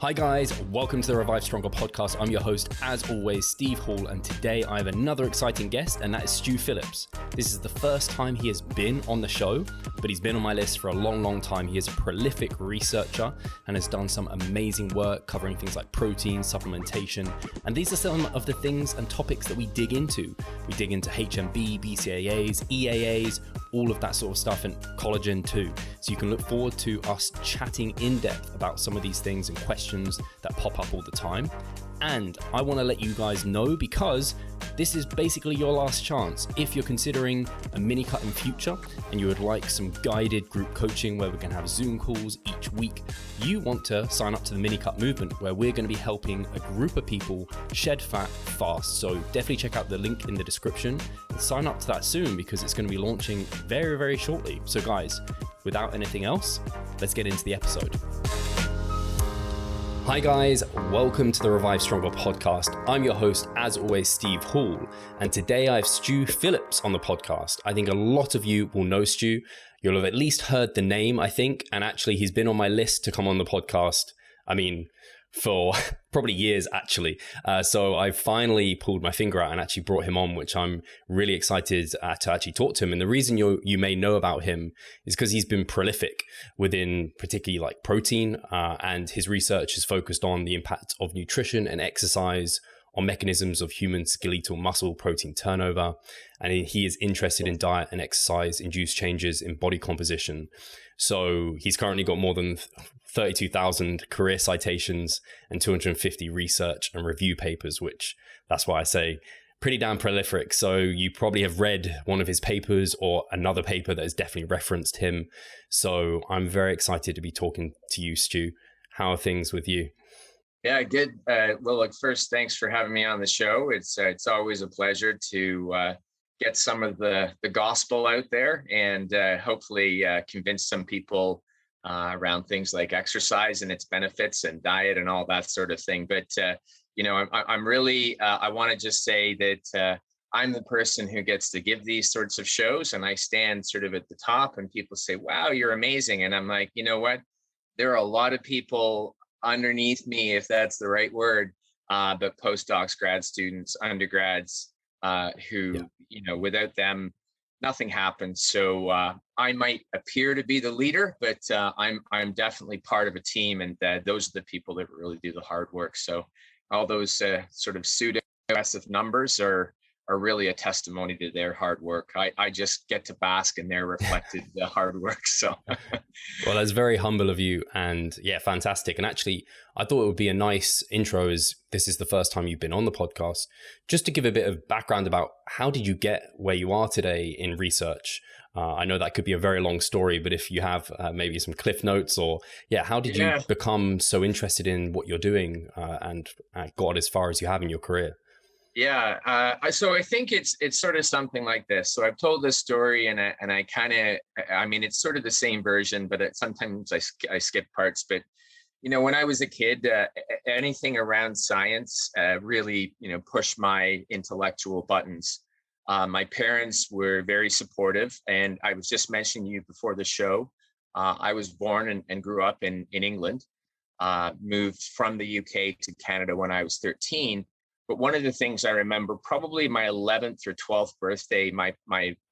Hi guys, welcome to the Revive Stronger podcast. I'm your host, as always, Steve Hall, and today I have another exciting guest, and that is Stu Phillips. This is the first time he has been on the show, but he's been on my list for a long time. He is a prolific researcher and has done some amazing work covering things like protein, supplementation, and these are some of the things and topics that we dig into. We dig into HMB, BCAAs, EAAs, all of that sort of stuff, and collagen too. So you can look forward to us chatting in depth about some of these things and questions that pop up all the time. And I want to let you guys know, because this is basically your last chance. If you're considering a mini cut in future and you would like some guided group coaching where we can have Zoom calls each week, you want to sign up to the mini cut movement, where we're going to be helping a group of people shed fat fast. So definitely check out the link in the description and sign up to that soon, because it's going to be launching very shortly. So guys, without anything else, let's get into the episode. Hi guys, welcome to the Revive Stronger podcast. I'm your host, as always, Steve Hall, and today I have Stu Phillips on the podcast. I think a lot of you will know Stu. You'll have at least heard the name, I think, and actually he's been on my list to come on the podcast, for probably years actually. So I finally pulled my finger out and actually brought him on, which I'm really excited to actually talk to him. And the reason you may know about him is because he's been prolific within particularly like protein, and his research is focused on the impact of nutrition and exercise on mechanisms of human skeletal muscle protein turnover. And he is interested in diet and exercise-induced changes in body composition. So he's currently got more than 32,000 career citations and 250 research and review papers, which that's why I say pretty damn prolific. So you probably have read one of his papers or another paper that has definitely referenced him. So I'm very excited to be talking to you, Stu. How are things with you? Yeah, good. Well, look, first, thanks for having me on the show. It's always a pleasure to get some of the gospel out there and hopefully convince some people around things like exercise and its benefits and diet and all that sort of thing. But, I'm really, I want to just say that I'm the person who gets to give these sorts of shows, and I stand sort of at the top and people say, wow, you're amazing. And I'm like, you know what? There are a lot of people underneath me, if that's the right word, but postdocs, grad students, undergrads, who, without them, nothing happens. So I might appear to be the leader, but I'm definitely part of a team, and those are the people that really do the hard work. So all those sort of pseudo aggressive numbers are really a testimony to their hard work. I just get to bask in their reflected hard work. So, well, that's very humble of you, and yeah, fantastic. And actually, I thought it would be a nice intro, as this is the first time you've been on the podcast, just to give a bit of background about how did you get where you are today in research. I know that could be a very long story, but if you have maybe some cliff notes, or how did you become so interested in what you're doing and got as far as you have in your career? Yeah, so I think it's sort of something like this. So I've told this story, and I kind of, it's sort of the same version, but sometimes I skip parts. But when I was a kid, anything around science really pushed my intellectual buttons. My parents were very supportive, and I was just mentioning you before the show. I was born and grew up in England. Moved from the UK to Canada when I was 13. But one of the things I remember, probably my 11th or 12th birthday, my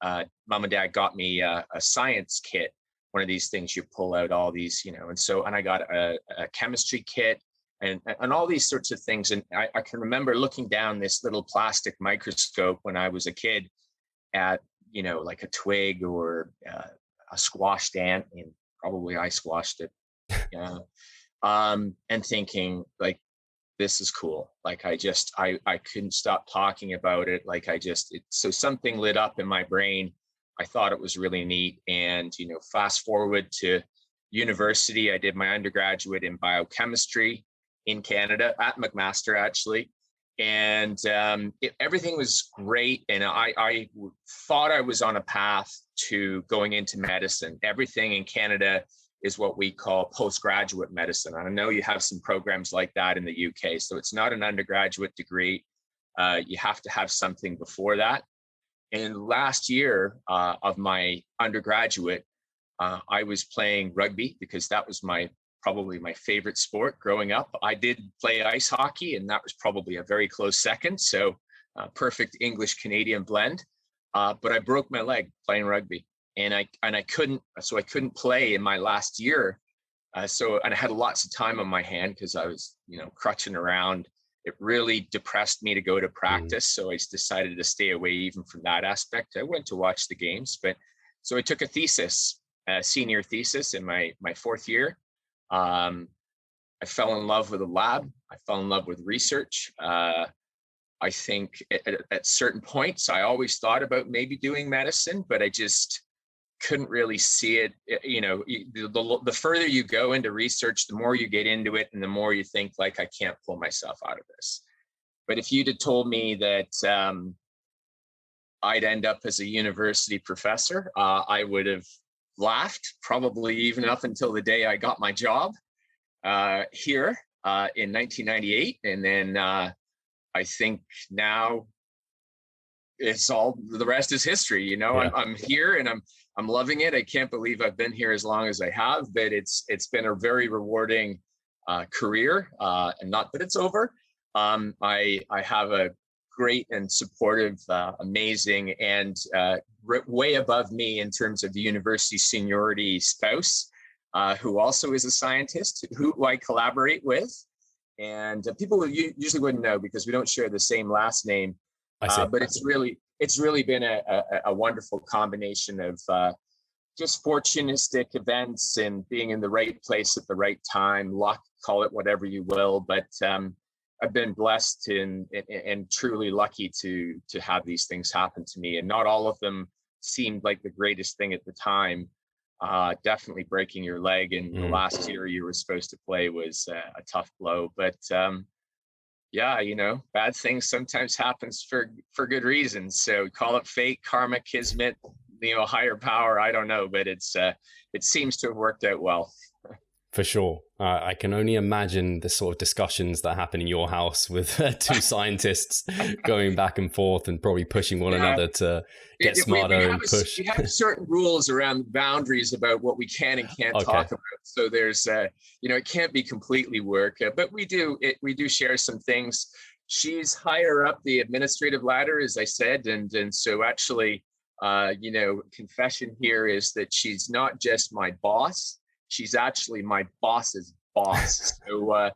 mom and dad got me a science kit, one of these things you pull out all these, and I got a chemistry kit and all these sorts of things. And I can remember looking down this little plastic microscope when I was a kid at, like a twig or a squashed ant, and probably I squashed it. And thinking like, this is cool. Like I couldn't stop talking about it. Like so something lit up in my brain. I thought it was really neat. And, fast forward to university, I did my undergraduate in biochemistry in Canada at McMaster actually. And everything was great. And I thought I was on a path to going into medicine. Everything in Canada is what we call postgraduate medicine. I know you have some programs like that in the UK. So it's not an undergraduate degree. You have to have something before that. And last year of my undergraduate, I was playing rugby because that was my probably my favorite sport growing up. I did play ice hockey, and that was probably a very close second. So perfect English-Canadian blend. But I broke my leg playing rugby, and I couldn't play in my last year. And I had lots of time on my hand because I was, crutching around. It really depressed me to go to practice. So I decided to stay away even from that aspect. I went to watch the games, so I took a senior thesis in my fourth year. I fell in love with the lab. I fell in love with research. I think at certain points, I always thought about maybe doing medicine, but I just couldn't really see it. The further you go into research, the more you get into it, and the more you think like, I can't pull myself out of this. But if you'd have told me that I'd end up as a university professor, I would have laughed, probably even up until the day I got my job here in 1998. And then I think now it's all, the rest is history. Yeah. I'm here and I'm loving it. I can't believe I've been here as long as I have, but it's been a very rewarding career, and not that it's over. I have a great and supportive, amazing, and way above me in terms of the university seniority spouse, who also is a scientist who I collaborate with. And people usually wouldn't know because we don't share the same last name. But it's really been a wonderful combination of just fortunistic events and being in the right place at the right time, luck, call it whatever you will. But I've been blessed and truly lucky to have these things happen to me. And not all of them seemed like the greatest thing at the time. Definitely breaking your leg in the last year you were supposed to play was a tough blow. But yeah, bad things sometimes happens for good reasons. So call it fate, karma, kismet, higher power. I don't know, but it seems to have worked out well. For sure. I can only imagine the sort of discussions that happen in your house with two scientists going back and forth and probably pushing one another to get smarter and push. We have certain rules around boundaries about what we can and can't talk about. So there's, it can't be completely work, but we do share some things. She's higher up the administrative ladder, as I said. And so actually, confession here is that she's not just my boss. She's actually my boss's boss. So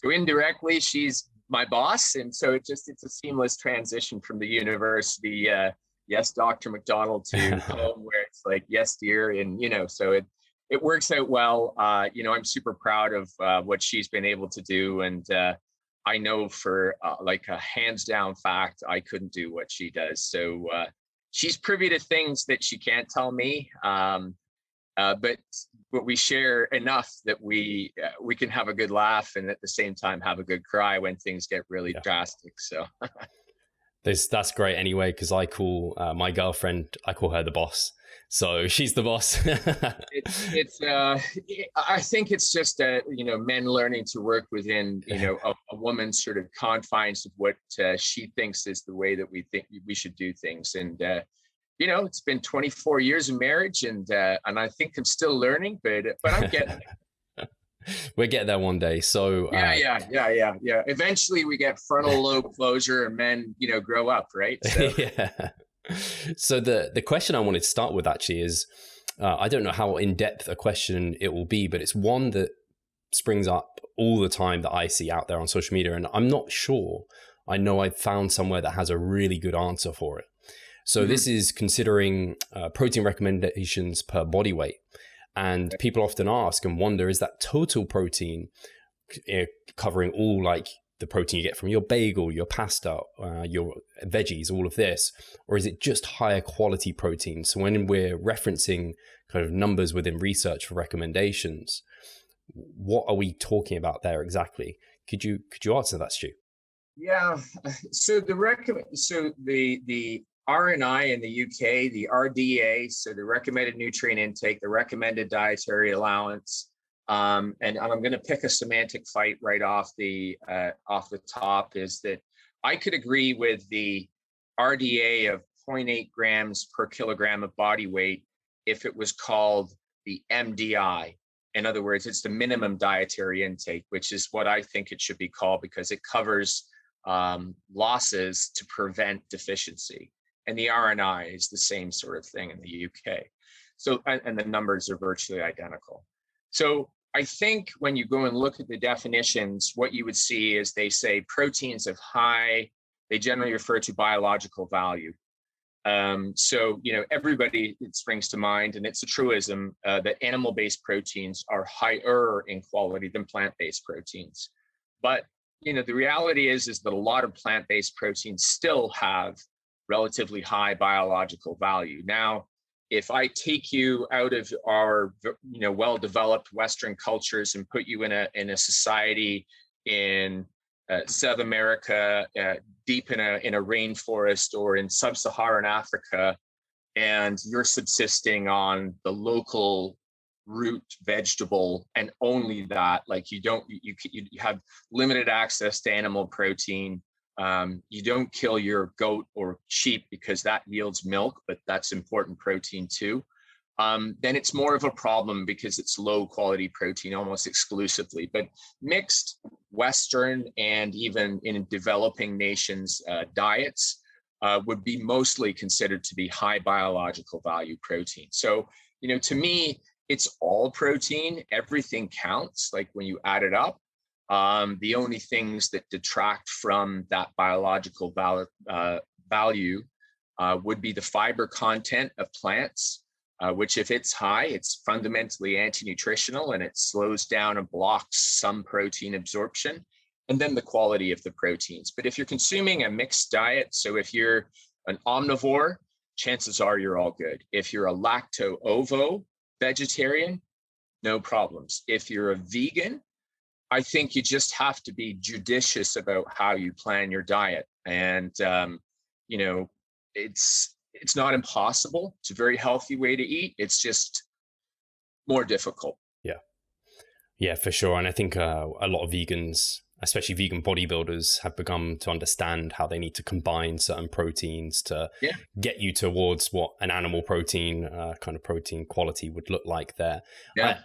indirectly, she's my boss. And so it's a seamless transition from the university, yes, Dr. McDonald, to home where it's like, yes, dear. And, so it works out well. I'm super proud of what she's been able to do. And I know for like a hands down fact, I couldn't do what she does. So she's privy to things that she can't tell me. But we share enough that we can have a good laugh and at the same time have a good cry when things get really drastic. So that's great anyway, because I call my girlfriend, I call her the boss. So she's the boss. I think it's just men learning to work within a woman's sort of confines of what she thinks is the way that we think we should do things. And it's been 24 years of marriage, and I think I'm still learning, but I'm getting there. We'll get there one day. So yeah. Eventually, we get frontal lobe closure, and men, grow up, right? So. Yeah. So the question I wanted to start with actually is, I don't know how in depth a question it will be, but it's one that springs up all the time that I see out there on social media, and I'm not sure. I know I've found somewhere that has a really good answer for it. So this is considering protein recommendations per body weight. And people often ask and wonder, is that total protein covering all like the protein you get from your bagel, your pasta, your veggies, all of this? Or is it just higher quality protein? So when we're referencing kind of numbers within research for recommendations, what are we talking about there exactly? Could you answer that, Stu? Yeah. So the RNI in the UK, the RDA, so the recommended nutrient intake, the recommended dietary allowance, and I'm going to pick a semantic fight right off the top, is that I could agree with the RDA of 0.8 grams per kilogram of body weight if it was called the MDI, In other words, it's the minimum dietary intake, which is what I think it should be called, because it covers losses to prevent deficiency. And the RNI is the same sort of thing in the UK. So, and the numbers are virtually identical. So I think when you go and look at the definitions, what you would see is they say proteins of high, they generally refer to biological value. So, everybody, it springs to mind, and it's a truism, that animal-based proteins are higher in quality than plant-based proteins. But, the reality is that a lot of plant-based proteins still have relatively high biological value. Now, if I take you out of our, well-developed Western cultures and put you in a society in South America, deep in a rainforest, or in sub-Saharan Africa, and you're subsisting on the local root vegetable and only that, like you have limited access to animal protein. You don't kill your goat or sheep because that yields milk, but that's important protein too. Then it's more of a problem because it's low quality protein almost exclusively. But mixed Western and even in developing nations diets would be mostly considered to be high biological value protein. So, to me, it's all protein. Everything counts, like when you add it up. The only things that detract from that biological value would be the fiber content of plants, which if it's high, it's fundamentally anti-nutritional and it slows down and blocks some protein absorption, and then the quality of the proteins. But if you're consuming a mixed diet, so if you're an omnivore, chances are you're all good. If you're a lacto-ovo vegetarian, no problems. If you're a vegan, I think you just have to be judicious about how you plan your diet. And, it's not impossible. It's a very healthy way to eat. It's just more difficult. Yeah, for sure. And I think a lot of vegans, especially vegan bodybuilders, have begun to understand how they need to combine certain proteins to get you towards what an animal protein, kind of protein quality would look like there.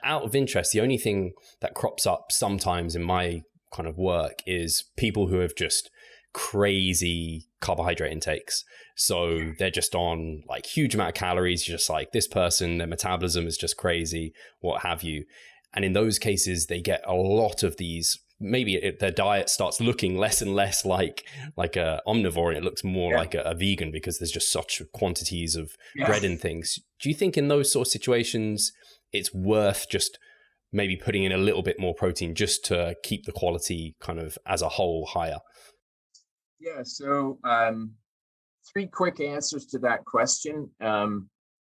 Out of interest, the only thing that crops up sometimes in my kind of work is people who have just crazy carbohydrate intakes. So they're just on like huge amount of calories, just like this person, their metabolism is just crazy, what have you. And in those cases, they get a lot of these. Maybe their diet starts looking less and less like a omnivore, and it looks more like a vegan because there's just such quantities of bread and things. Do you think in those sort of situations, it's worth just maybe putting in a little bit more protein just to keep the quality kind of as a whole higher? Yeah, so 3 quick answers to that question.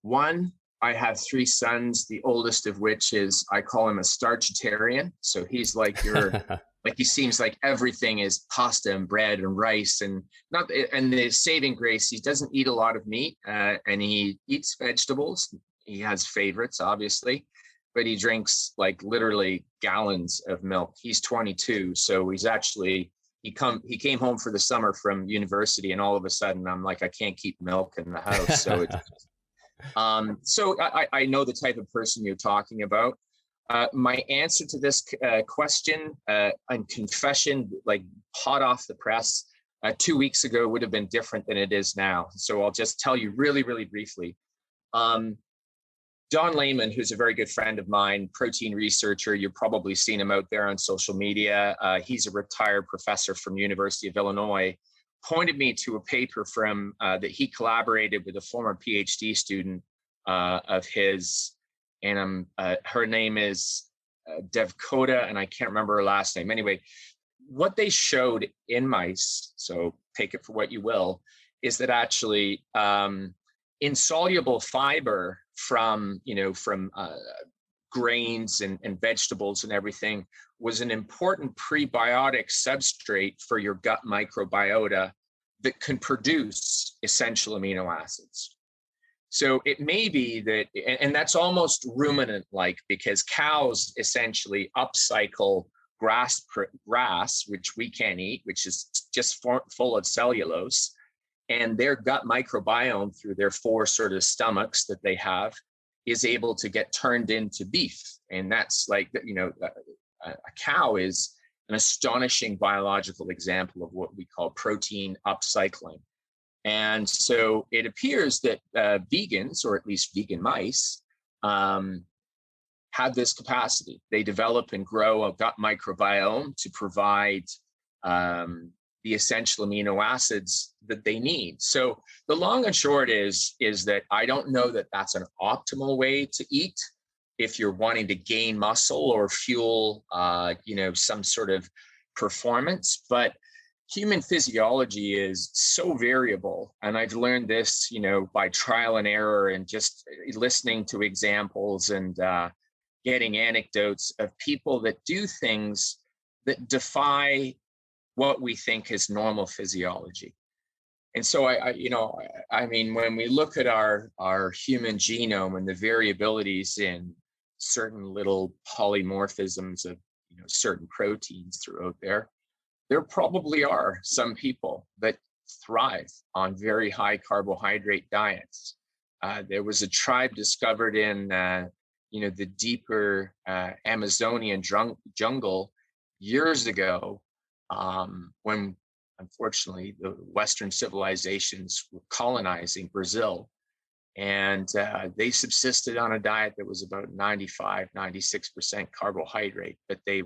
One, I have 3 sons, the oldest of which is, I call him a starchitarian. So he's like he seems like everything is pasta and bread and rice, and the saving grace, he doesn't eat a lot of meat, and he eats vegetables. He has favorites, obviously, but he drinks like literally gallons of milk. He's 22, so he's actually, he came home for the summer from university, and all of a sudden I'm like, I can't keep milk in the house. So it's so I know the type of person you're talking about. My answer to this question, and confession, like hot off the press, 2 weeks ago would have been different than it is now. So I'll just tell you really, really briefly. Don Layman, who's a very good friend of mine, protein researcher, you've probably seen him out there on social media. He's a retired professor from University of Illinois, pointed me to a paper from that he collaborated with a former PhD student of his, and her name is Devkota, and I can't remember her last name. Anyway, what they showed in mice, so take it for what you will, is that actually insoluble fiber from grains and vegetables and everything was an important prebiotic substrate for your gut microbiota that can produce essential amino acids. So it may be that, and that's almost ruminant-like, because cows essentially upcycle grass, which we can't eat, which is just full of cellulose, and their gut microbiome through their 4 sort of stomachs that they have is able to get turned into beef. And that's like, a cow is an astonishing biological example of what we call protein upcycling. And so it appears that vegans, or at least vegan mice, have this capacity. They develop and grow a gut microbiome to provide the essential amino acids that they need. So the long and short is that I don't know that that's an optimal way to eat if you're wanting to gain muscle or fuel, some sort of performance. But human physiology is so variable. And I've learned this, by trial and error and just listening to examples and getting anecdotes of people that do things that defy what we think is normal physiology. And so I mean, when we look at our human genome and the variabilities in certain little polymorphisms of certain proteins throughout there probably are some people that thrive on very high carbohydrate diets. There was a tribe discovered in the deeper Amazonian jungle years ago, when unfortunately the Western civilizations were colonizing Brazil. And they subsisted on a diet that was about 96% carbohydrate, but they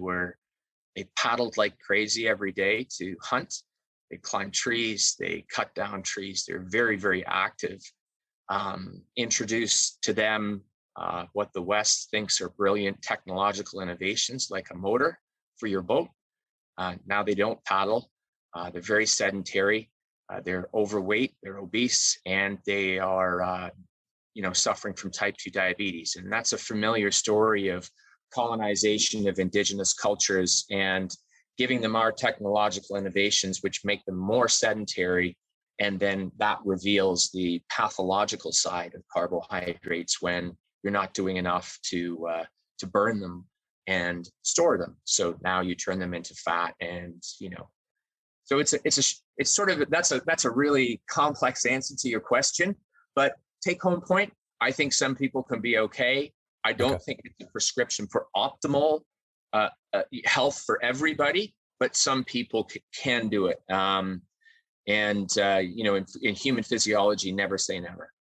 paddled like crazy every day to hunt. They climbed trees, they cut down trees. They're very, very active. Introduced to them what the West thinks are brilliant technological innovations, like a motor for your boat. Now they don't paddle. They're very sedentary. They're overweight, they're obese, and they are, suffering from type 2 diabetes. And that's a familiar story of colonization of indigenous cultures and giving them our technological innovations, which make them more sedentary. And then that reveals the pathological side of carbohydrates when you're not doing enough to burn them and store them. So now you turn them into fat, and so it's sort of that's a really complex answer to your question. But take home point, I think some people can be okay. I don't think it's a prescription for optimal health for everybody, but some people can do it. In human physiology, never say never.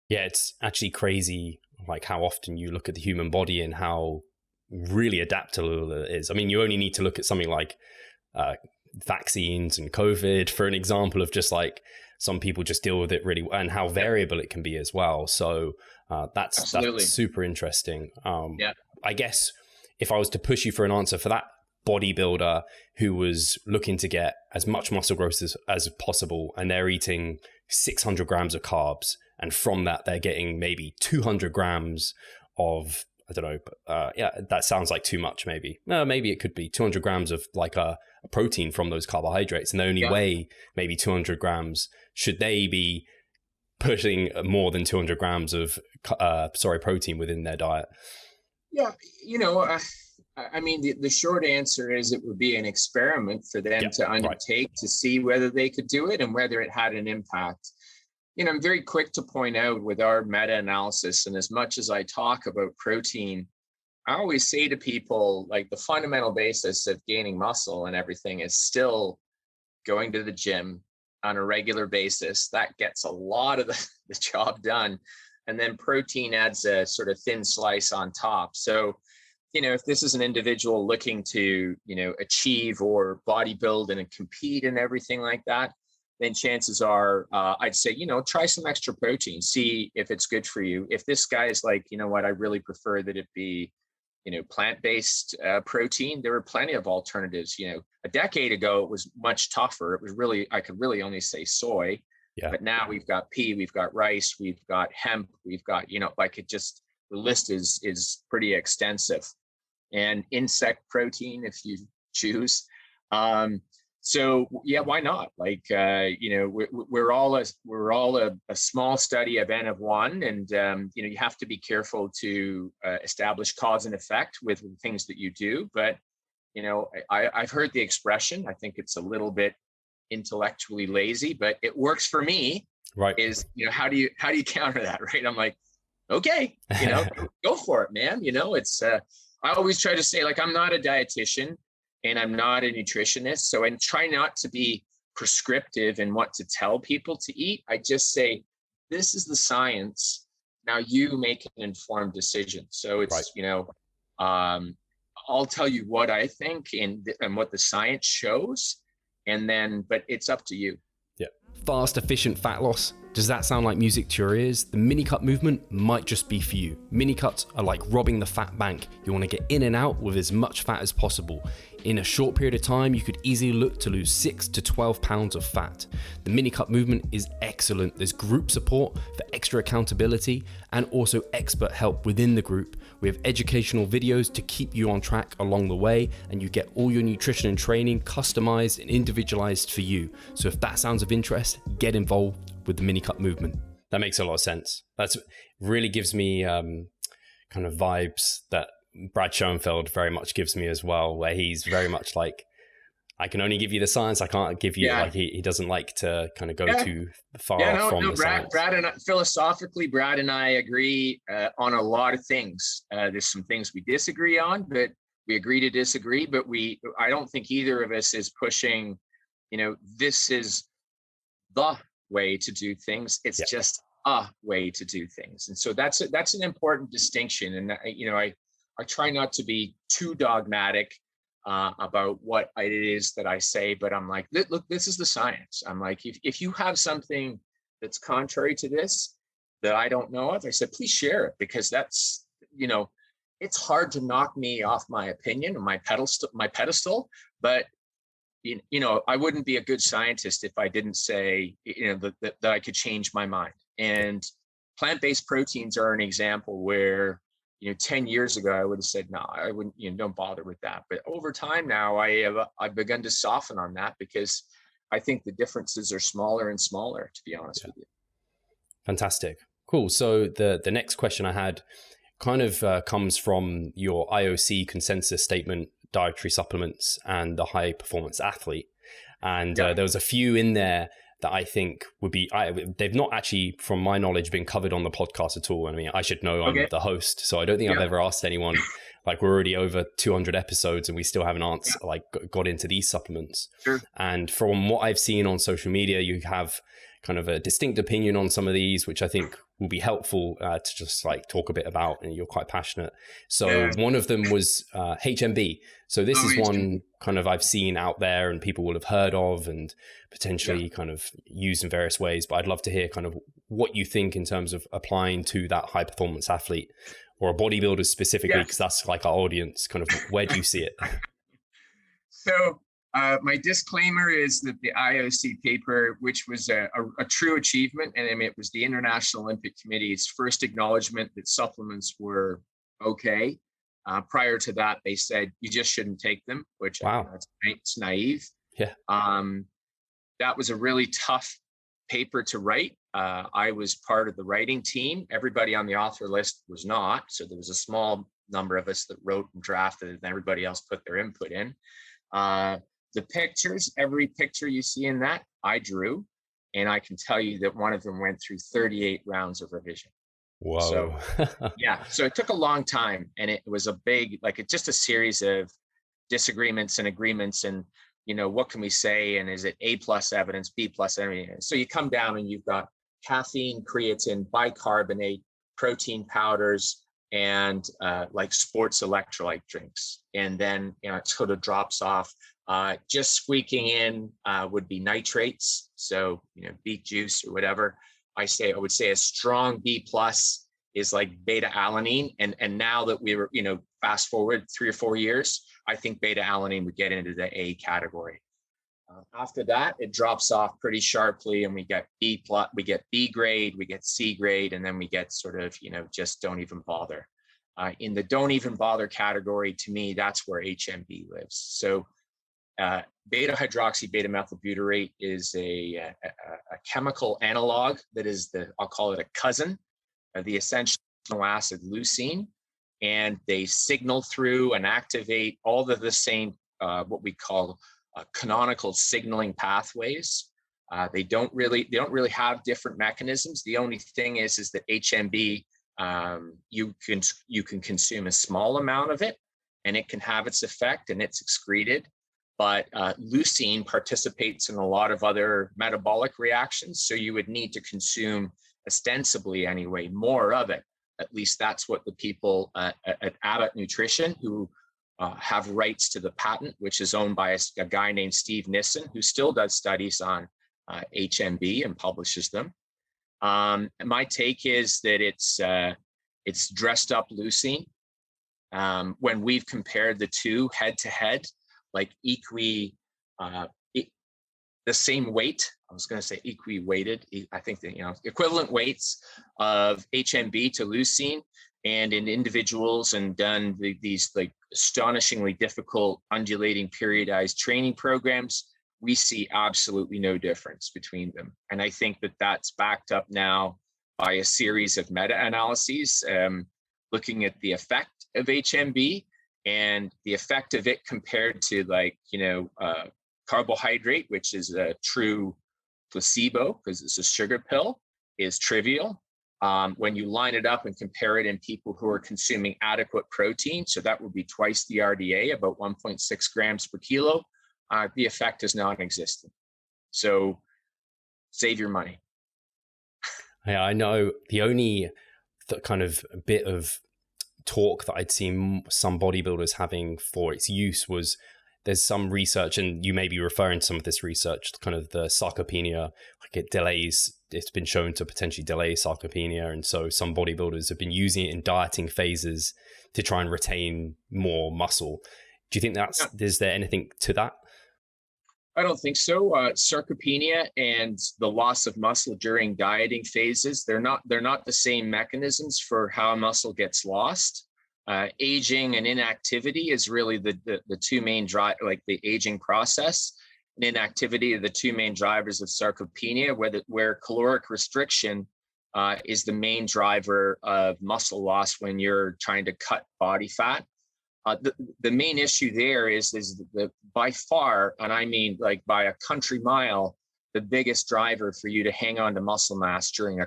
Yeah, it's actually crazy, like how often you look at the human body and how really adaptable it is. I mean, you only need to look at something like vaccines and COVID for an example of just like some people just deal with it really well, and how variable it can be as well. So that's super interesting. I guess if I was to push you for an answer for that bodybuilder who was looking to get as much muscle growth as possible, and they're eating 600 grams of carbs, and from that they're getting maybe 200 grams of, I don't know, that sounds like too much. Maybe it could be 200 grams of like a protein from those carbohydrates, and they only weigh maybe 200 grams. Should they be pushing more than 200 grams of protein within their diet? Yeah, I mean, the short answer is it would be an experiment for them to undertake to see whether they could do it and whether it had an impact. I'm very quick to point out with our meta-analysis, and as much as I talk about protein, I always say to people, like, the fundamental basis of gaining muscle and everything is still going to the gym on a regular basis. That gets a lot of the job done. And then protein adds a sort of thin slice on top. So, if this is an individual looking to, achieve or bodybuild and compete and everything like that, then chances are, I'd say, try some extra protein, see if it's good for you. If this guy is like, I really prefer that it be, plant-based protein, there were plenty of alternatives. A decade ago, it was much tougher. It was really, I could really only say soy. Yeah. But now we've got pea, we've got rice, we've got hemp, we've got, the list is pretty extensive. And insect protein, if you choose. So yeah, why not? Like, we're all a small study of N of one, and you have to be careful to establish cause and effect with the things that you do. But I've heard the expression. I think it's a little bit intellectually lazy, but it works for me. Right? Is how do you counter that? Right? I'm like, okay, go for it, man. It's, I always try to say, like, I'm not a dietitian and I'm not a nutritionist. So I try not to be prescriptive in what to tell people to eat. I just say, this is the science. Now you make an informed decision. So it's, I'll tell you what I think and what the science shows. And then, but it's up to you. Yeah. Fast, efficient fat loss. Does that sound like music to your ears? The mini cut movement might just be for you. Mini cuts are like robbing the fat bank. You want to get in and out with as much fat as possible. In a short period of time, you could easily look to lose 6 to 12 pounds of fat. The mini cut movement is excellent. There's group support for extra accountability and also expert help within the group. We have educational videos to keep you on track along the way, and you get all your nutrition and training customized and individualized for you. So if that sounds of interest, get involved with the mini cut movement. That makes a lot of sense. That's really gives me kind of vibes that Brad Schoenfeld very much gives me as well, where he's very much like, I can only give you the science. I can't give you like he doesn't like to kind of go too far from the science. Brad and philosophically, Brad and I agree on a lot of things. There's some things we disagree on, but we agree to disagree. But I don't think either of us is pushing, this is the way to do things. It's just a way to do things. And so that's an important distinction. And I try not to be too dogmatic about what it is that I say, but I'm like, look, this is the science. I'm like, if you have something that's contrary to this that I don't know of, I said, please share it, because that's, it's hard to knock me off my opinion or my pedestal, but I wouldn't be a good scientist if I didn't say, that I could change my mind. And plant-based proteins are an example where, 10 years ago, I would have said, no, I wouldn't, don't bother with that. But over time now, I've begun to soften on that, because I think the differences are smaller and smaller, to be honest with you. Fantastic. Cool. So the next question I had kind of comes from your IOC consensus statement, dietary supplements and the high performance athlete. And there was a few in there that I think would be, they've not actually, from my knowledge, been covered on the podcast at all. I mean, I should know I'm the host, so I don't think I've ever asked anyone, like we're already over 200 episodes and we still haven't got into these supplements. Sure. And from what I've seen on social media, you have kind of a distinct opinion on some of these, which I think will be helpful to just like talk a bit about, and you're quite passionate. So one of them was HMB. So this is one kind of I've seen out there and people will have heard of and potentially kind of used in various ways, but I'd love to hear kind of what you think in terms of applying to that high performance athlete or a bodybuilder specifically, because that's like our audience. Kind of where do you see it? So my disclaimer is that the IOC paper, which was a true achievement, and I mean, it was the International Olympic Committee's first acknowledgement that supplements were okay. Prior to that, they said you just shouldn't take them, which it's naive. Yeah. That was a really tough paper to write. I was part of the writing team. Everybody on the author list was not. So there was a small number of us that wrote and drafted, and everybody else put their input in. The pictures, every picture you see in that, I drew. And I can tell you that one of them went through 38 rounds of revision. Whoa. So, so it took a long time, and it was a big, it's just a series of disagreements and agreements, and, what can we say? And is it A+ evidence, B+ evidence? So you come down and you've got caffeine, creatine, bicarbonate, protein powders, and sports electrolyte drinks. And then, it sort of drops off. Just squeaking in would be nitrates. So, beet juice or whatever. I would say a strong B+ is like beta alanine. And now that we were, fast forward 3 or 4 years, I think beta alanine would get into the A category. After that, it drops off pretty sharply, and we get B+, we get B grade, we get C grade, and then we get sort of, just don't even bother. In the don't even bother category, to me, that's where HMB lives. So beta hydroxy beta methylbutyrate is a chemical analog that is I'll call it a cousin of the essential acid leucine, and they signal through and activate all of the same what we call canonical signaling pathways. They don't really have different mechanisms. The only thing is that HMB You can consume a small amount of it, and it can have its effect, and it's excreted. But leucine participates in a lot of other metabolic reactions, so you would need to consume, ostensibly anyway, more of it. At least that's what the people at Abbott Nutrition, who have rights to the patent, which is owned by a guy named Steve Nissen, who still does studies on HMB and publishes them. My take is that it's dressed up leucine. When we've compared the two head to head, like the same weight, I was going to say equi-weighted, I think that, equivalent weights of HMB to leucine, and in individuals, and done these like astonishingly difficult undulating periodized training programs, we see absolutely no difference between them. And I think that that's backed up now by a series of meta-analyses looking at the effect of HMB and the effect of it compared to carbohydrate, which is a true placebo because it's a sugar pill, is trivial. When you line it up and compare it in people who are consuming adequate protein, so that would be twice the RDA, about 1.6 grams per kilo, the effect is non-existent. So save your money. Yeah, I know the only kind of bit of talk that I'd seen some bodybuilders having for its use was there's some research, and you may be referring to some of this research, kind of the sarcopenia, like it delays, it's been shown to potentially delay sarcopenia. And so some bodybuilders have been using it in dieting phases to try and retain more muscle. Do you think is there anything to that? I don't think so. Sarcopenia and the loss of muscle during dieting phases, they're not the same mechanisms for how muscle gets lost. Aging and inactivity is really the two main drive, like the aging process and inactivity are the two main drivers of sarcopenia, where caloric restriction is the main driver of muscle loss when you're trying to cut body fat. The main issue there is the by far, and I mean like by a country mile, the biggest driver for you to hang on to muscle mass during a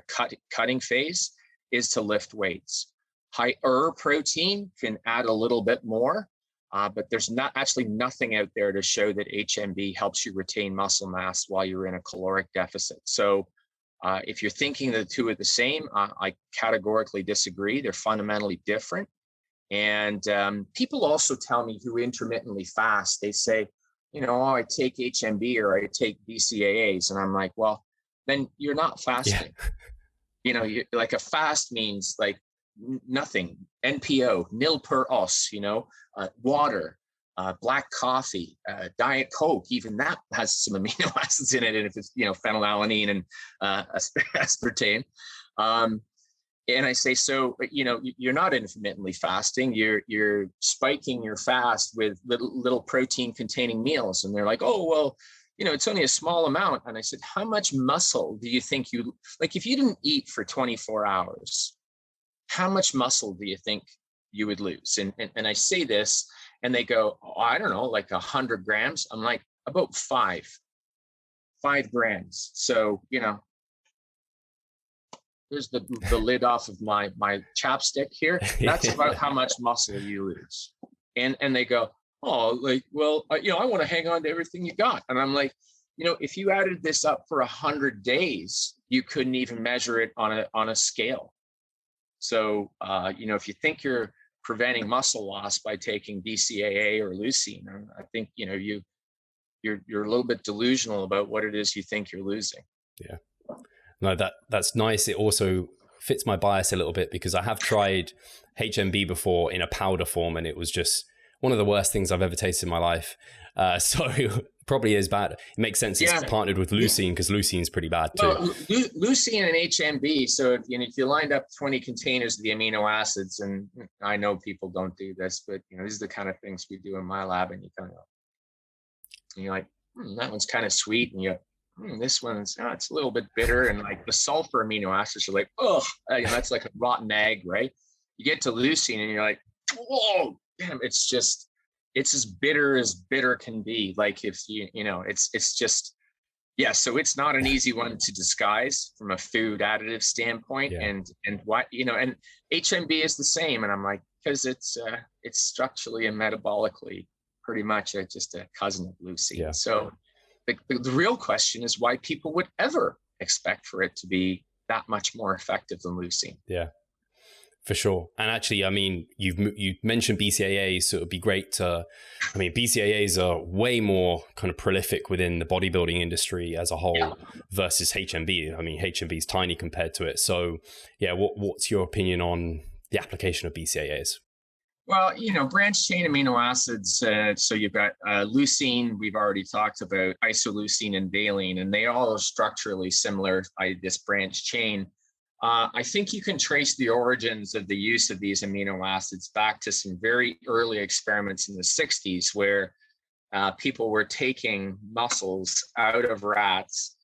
cutting phase is to lift weights. Higher protein can add a little bit more, but there's not actually nothing out there to show that HMB helps you retain muscle mass while you're in a caloric deficit. So if you're thinking the two are the same, I categorically disagree. They're fundamentally different. And people also tell me who intermittently fast, they say, I take HMB or I take BCAAs. And I'm like, well, then you're not fasting. Yeah. Like a fast means like nothing, NPO, nil per os, water, black coffee, Diet Coke, even that has some amino acids in it. And if it's, phenylalanine and aspartame. And I say, so, you're not intermittently fasting. You're spiking your fast with little protein containing meals. And they're like, oh, well, it's only a small amount. And I said, how much muscle do you think if you didn't eat for 24 hours, how much muscle do you think you would lose? And I say this and they go, oh, I don't know, like 100 grams. I'm like, about 5 grams. So, there's the lid off of my chapstick here. That's about how much muscle you lose. And they go, oh, like, well, I want to hang on to everything you got. And I'm like, if you added this up for 100 days, you couldn't even measure it on a scale. So, if you think you're preventing muscle loss by taking BCAA or leucine, I think, you're a little bit delusional about what it is you think you're losing. Yeah. No, that's nice. It also fits my bias a little bit because I have tried HMB before in a powder form and it was just one of the worst things I've ever tasted in my life. So probably is bad. It makes sense it's partnered with leucine because leucine is pretty bad too. Well, leucine and HMB. So if you lined up 20 containers of the amino acids, and I know people don't do this, but these are the kind of things we do in my lab, and you're like, that one's kind of sweet, and this one's it's a little bit bitter, and like the sulfur amino acids are like, that's like a rotten egg, right? You get to leucine and you're like, whoa, damn, it's as bitter can be. Like if it's just, so it's not an easy one to disguise from a food additive standpoint. And what, and HMB is the same. And I'm like, because it's structurally and metabolically pretty much just a cousin of leucine. Yeah. So the real question is why people would ever expect for it to be that much more effective than leucine. Yeah, for sure. And actually, I mean, you mentioned BCAAs, so it would be great to, I mean, BCAAs are way more kind of prolific within the bodybuilding industry as a whole versus HMB. I mean, HMB is tiny compared to it. So yeah, what's your opinion on the application of BCAAs? Well, branched chain amino acids. So you've got leucine, we've already talked about, isoleucine and valine, and they all are structurally similar by this branched chain. I think you can trace the origins of the use of these amino acids back to some very early experiments in the 60s where people were taking muscles out of rats,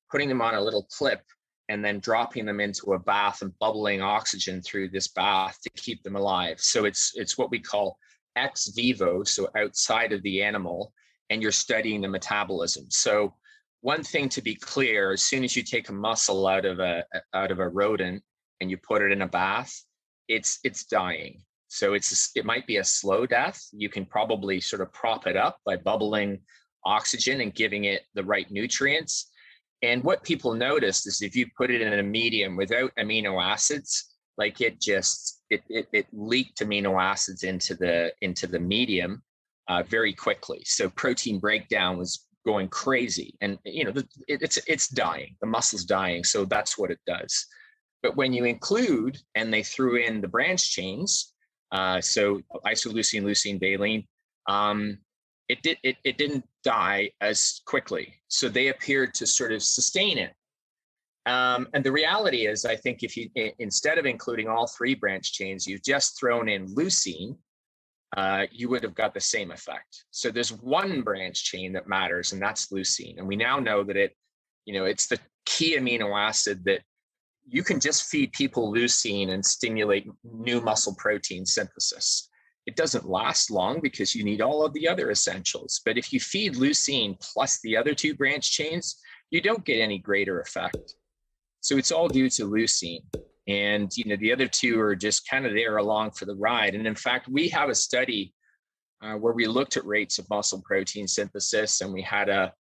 putting them on a little clip, and then dropping them into a bath and bubbling oxygen through this bath to keep them alive. So it's what we call ex vivo, so outside of the animal, and you're studying the metabolism. So one thing to be clear, as soon as you take a muscle out of a rodent and you put it in a bath, it's dying. So it might be a slow death. You can probably sort of prop it up by bubbling oxygen and giving it the right nutrients. And what people noticed is if you put it in a medium without amino acids, like it leaked amino acids into the medium very quickly. So protein breakdown was going crazy, and it's dying. The muscle's dying, so that's what it does. But when you include, and they threw in the branch chains, so isoleucine, leucine, valine, it didn't die as quickly. So they appeared to sort of sustain it. And the reality is, I think if you, instead of including all three branch chains, you've just thrown in leucine, you would have got the same effect. So there's one branch chain that matters, and that's leucine. And we now know that it's the key amino acid that you can just feed people leucine and stimulate new muscle protein synthesis. It doesn't last long because you need all of the other essentials. But if you feed leucine plus the other two branch chains, you don't get any greater effect. So it's all due to leucine. And the other two are just kind of there along for the ride. And in fact, we have a study where we looked at rates of muscle protein synthesis, and we had a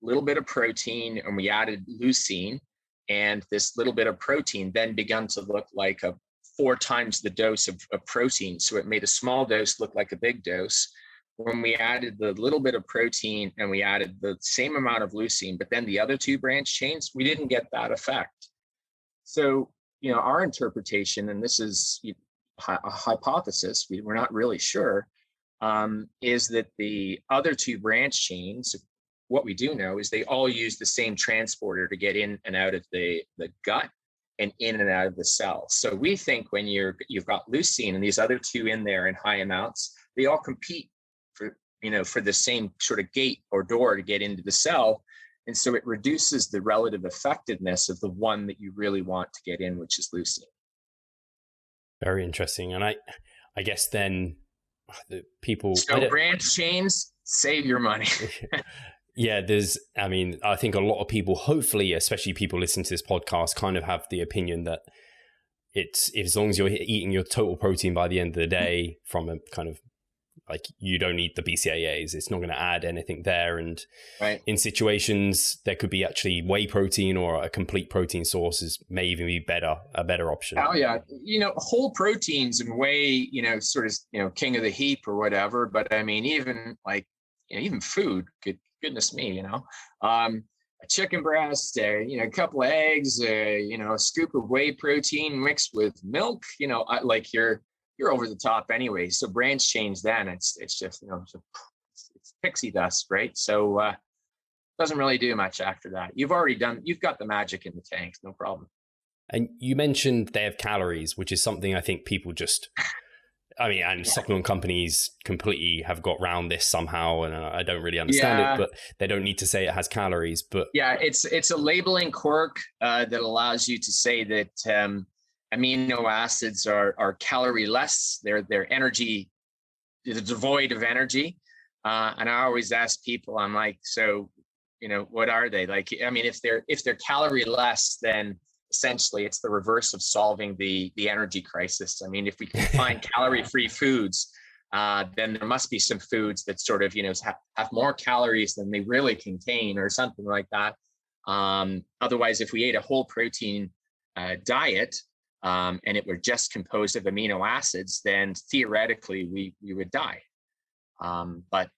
little bit of protein and we added leucine, and this little bit of protein then began to look like 4 times the dose of protein. So it made a small dose look like a big dose. When we added the little bit of protein and we added the same amount of leucine, but then the other two branch chains, we didn't get that effect. So, our interpretation, and this is a hypothesis, we're not really sure, is that the other two branch chains, what we do know is they all use the same transporter to get in and out of the gut and in and out of the cell. So we think when you've got leucine and these other two in there in high amounts, they all compete for the same sort of gate or door to get into the cell. And so it reduces the relative effectiveness of the one that you really want to get in, which is leucine. Very interesting. And I guess then the people... So branch chains, save your money. Yeah, I think a lot of people, hopefully, especially people listening to this podcast, kind of have the opinion that as long as you're eating your total protein by the end of the day from a kind of like, you don't need the BCAAs, it's not going to add anything there. And right. In situations, there could be actually whey protein or a complete protein source may even be a better option. Oh yeah. Whole proteins and whey, sort of, king of the heap or whatever. But I mean, even even food, goodness me, a chicken breast, a couple of eggs, a scoop of whey protein mixed with milk, you're over the top anyway. So branch chains, then it's just, it's pixie dust, right? So doesn't really do much after that. You've got the magic in the tank, no problem. And you mentioned they have calories, which is something I think people and supplement companies completely have got around this somehow, and I don't really understand it, but they don't need to say it has calories. But yeah, it's a labeling quirk that allows you to say that amino acids are calorie less. They're energy, they're devoid of energy. And I always ask people, I'm like, so what are they? Like, I mean, if they're calorie less, then essentially it's the reverse of solving the energy crisis. I mean, if we can find calorie-free foods, then there must be some foods that sort of, have more calories than they really contain or something like that. Otherwise, if we ate a whole protein diet and it were just composed of amino acids, then theoretically we would die. But,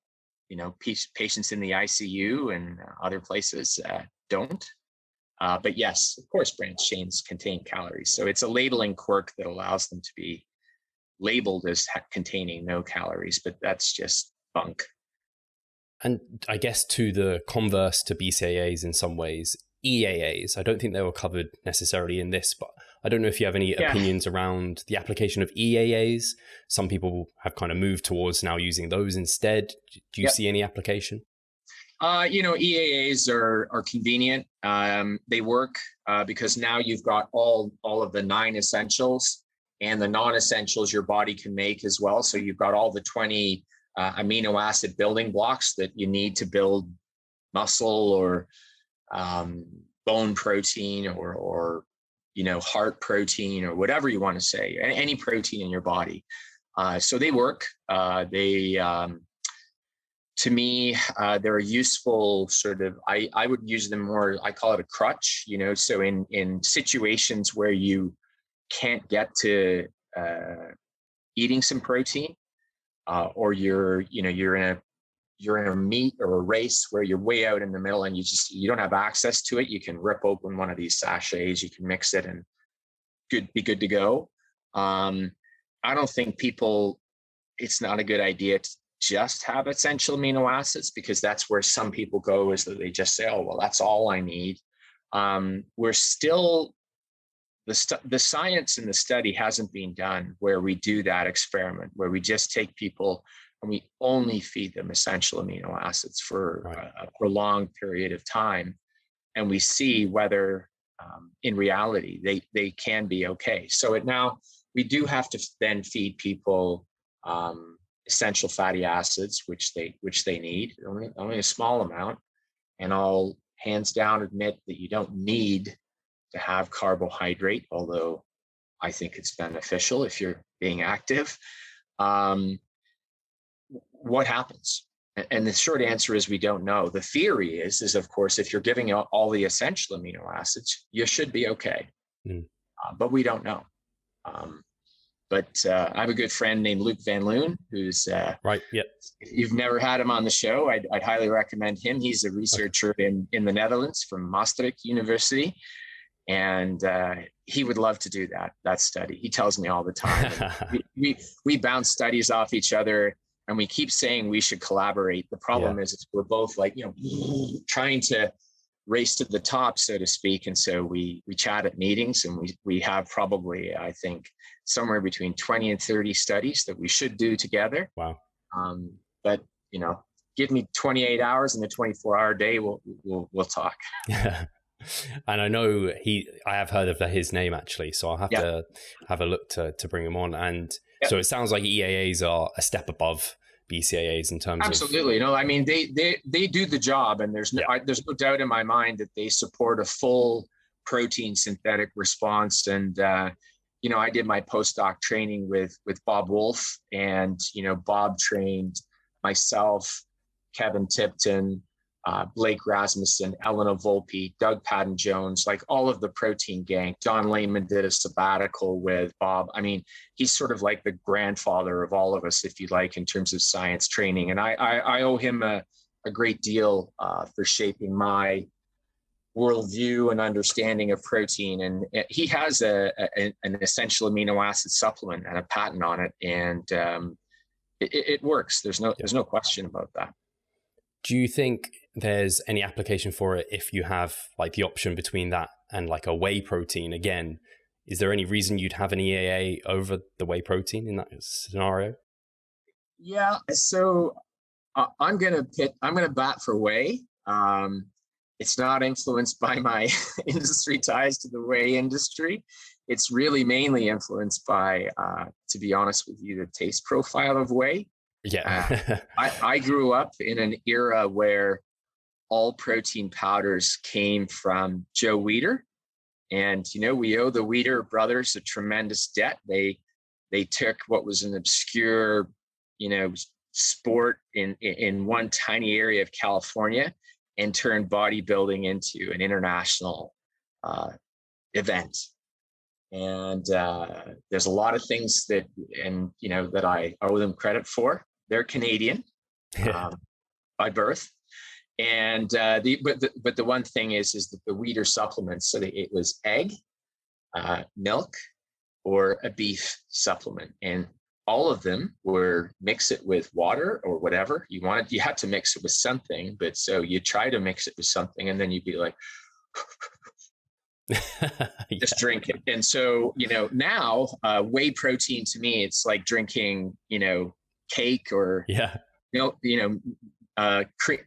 patients in the ICU and other places don't. But yes, of course, branched chains contain calories. So it's a labeling quirk that allows them to be labeled as containing no calories, but that's just bunk. And I guess to the converse to BCAAs in some ways, EAAs, I don't think they were covered necessarily in this, but I don't know if you have any opinions around the application of EAAs. Some people have kind of moved towards now using those instead. Do you see any application? EAAs are convenient. They work because now you've got all of the 9 essentials and the non-essentials your body can make as well. So you've got all the 20 amino acid building blocks that you need to build muscle or bone protein or heart protein or whatever you want to say, any protein in your body. So they work. To me, they're a useful sort of, I would use them more, I call it a crutch, so in situations where you can't get to eating some protein, or you're in a meet or a race where you're way out in the middle and you don't have access to it, you can rip open one of these sachets, you can mix it and be good to go. I don't think it's not a good idea to just have essential amino acids, because that's where some people go, is that they just say, oh, well, that's all I need. We're still, the science in the study hasn't been done where we do that experiment, where we just take people and we only feed them essential amino acids for a prolonged period of time. And we see whether in reality they can be okay. So now we do have to then feed people essential fatty acids, which they need, only a small amount. And I'll hands down admit that you don't need to have carbohydrate, although I think it's beneficial if you're being active. What happens? And the short answer is we don't know. The theory is of course, if you're giving out all the essential amino acids, you should be okay. But we don't know. But I have a good friend named Luke Van Loon, who's if you've never had him on the show, I'd highly recommend him. He's a researcher in the Netherlands from Maastricht University, and he would love to do that study. He tells me all the time. we bounce studies off each other, and we keep saying we should collaborate. The problem is we're both trying to race to the top, so to speak. And so we chat at meetings, and we have probably, I think, somewhere between 20 and 30 studies that we should do together. Wow. But give me 28 hours in a 24-hour day, we'll talk. And I know I have heard of his name actually, so I'll have to have a look to bring him on. And so it sounds like EAAs are a step above BCAAs in terms Absolutely. of... I mean, they do the job, and there's no doubt in my mind that they support a full protein synthetic response. And, I did my postdoc training with Bob Wolf, and, Bob trained myself, Kevin Tipton, Blake Rasmussen, Elena Volpe, Doug Patton-Jones, like all of the protein gang. John Lehman did a sabbatical with Bob. I mean, he's sort of like the grandfather of all of us, if you like, in terms of science training. And I owe him a great deal for shaping my worldview and understanding of protein. And he has an essential amino acid supplement and a patent on it. And it works. There's no question about that. Do you think there's any application for it if you have like the option between that and like a whey protein? Again, is there any reason you'd have an EAA over the whey protein in that scenario? Yeah, so I'm gonna bat for whey. It's not influenced by my industry ties to the whey industry. It's really mainly influenced by, to be honest with you, the taste profile of whey. Yeah. I grew up in an era where all protein powders came from Joe Weider, And, we owe the Weider brothers a tremendous debt. They took what was an obscure, sport in one tiny area of California and turned bodybuilding into an international event. And there's a lot of things that I owe them credit for. They're Canadian by birth. And but the one thing is that the Weider supplements, so it was egg, milk, or a beef supplement, and all of them were mix it with water or whatever you wanted. You had to mix it with something, but so you try to mix it with something, and then you'd be like, just drink it. And so now whey protein to me, it's like drinking cake or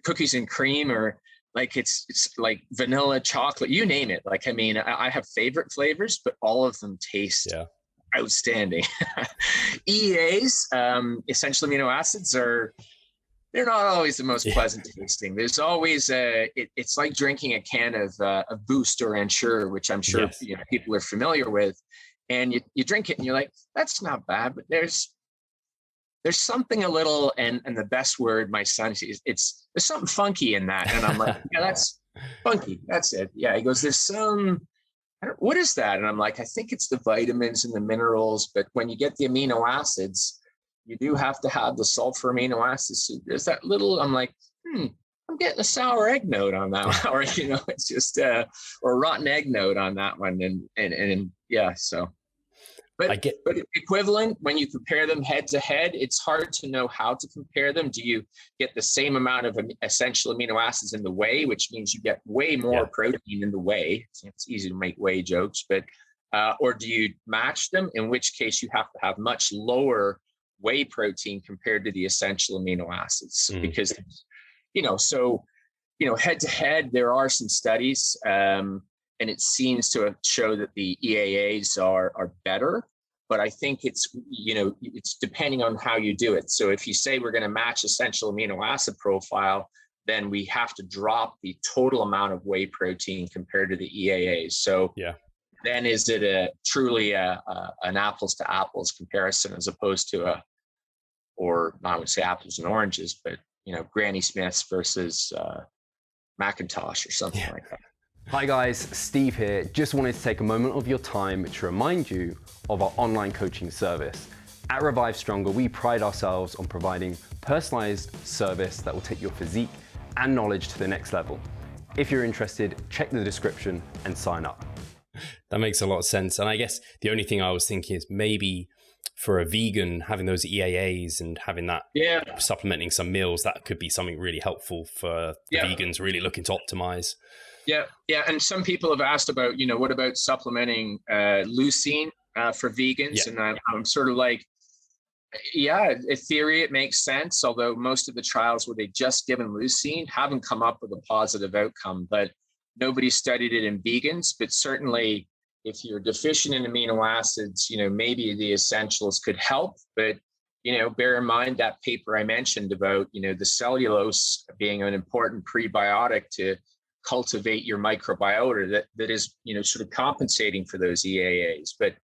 cookies and cream, or like it's like vanilla, chocolate, you name it. Like, I mean, I have favorite flavors, but all of them taste outstanding. EAAs, essential amino acids, they're not always the most pleasant tasting. There's always it's like drinking a can of Boost or Ensure, which I'm sure people are familiar with, and you drink it and you're like, that's not bad, but there's something a little, and the best word my son sees, there's something funky in that. And I'm like, yeah, that's funky. That's it. Yeah. He goes, what is that? And I'm like, I think it's the vitamins and the minerals, but when you get the amino acids, you do have to have the sulfur amino acids. So there's that little, I'm like, I'm getting a sour egg note on that one. Or, it's just, or a rotten egg note on that one. And yeah, so. But equivalent, when you compare them head to head, it's hard to know how to compare them. Do you get the same amount of essential amino acids in the whey, which means you get way more protein in the whey? It's easy to make whey jokes, but or do you match them? In which case, you have to have much lower whey protein compared to the essential amino acids, because head to head, there are some studies. And it seems to show that the EAAs are better, but I think it's depending on how you do it. So if you say we're going to match essential amino acid profile, then we have to drop the total amount of whey protein compared to the EAAs. So then is it truly an apples to apples comparison, as opposed to or I would say apples and oranges, but Granny Smith's versus Macintosh or something like that. Hi guys, Steve here. Just wanted to take a moment of your time to remind you of our online coaching service. At Revive Stronger, we pride ourselves on providing personalized service that will take your physique and knowledge to the next level. If you're interested, check the description and sign up. That makes a lot of sense. And I guess the only thing I was thinking is maybe for a vegan, having those EAAs and having that supplementing some meals, that could be something really helpful for the vegans really looking to optimize. Yeah. And some people have asked about, what about supplementing leucine for vegans? And I'm sort of like, in theory, it makes sense. Although most of the trials where they've just given leucine haven't come up with a positive outcome, but nobody studied it in vegans. But certainly if you're deficient in amino acids, maybe the essentials could help. But, bear in mind that paper I mentioned about, the cellulose being an important prebiotic to cultivate your microbiota that is, sort of compensating for those EAAs. But,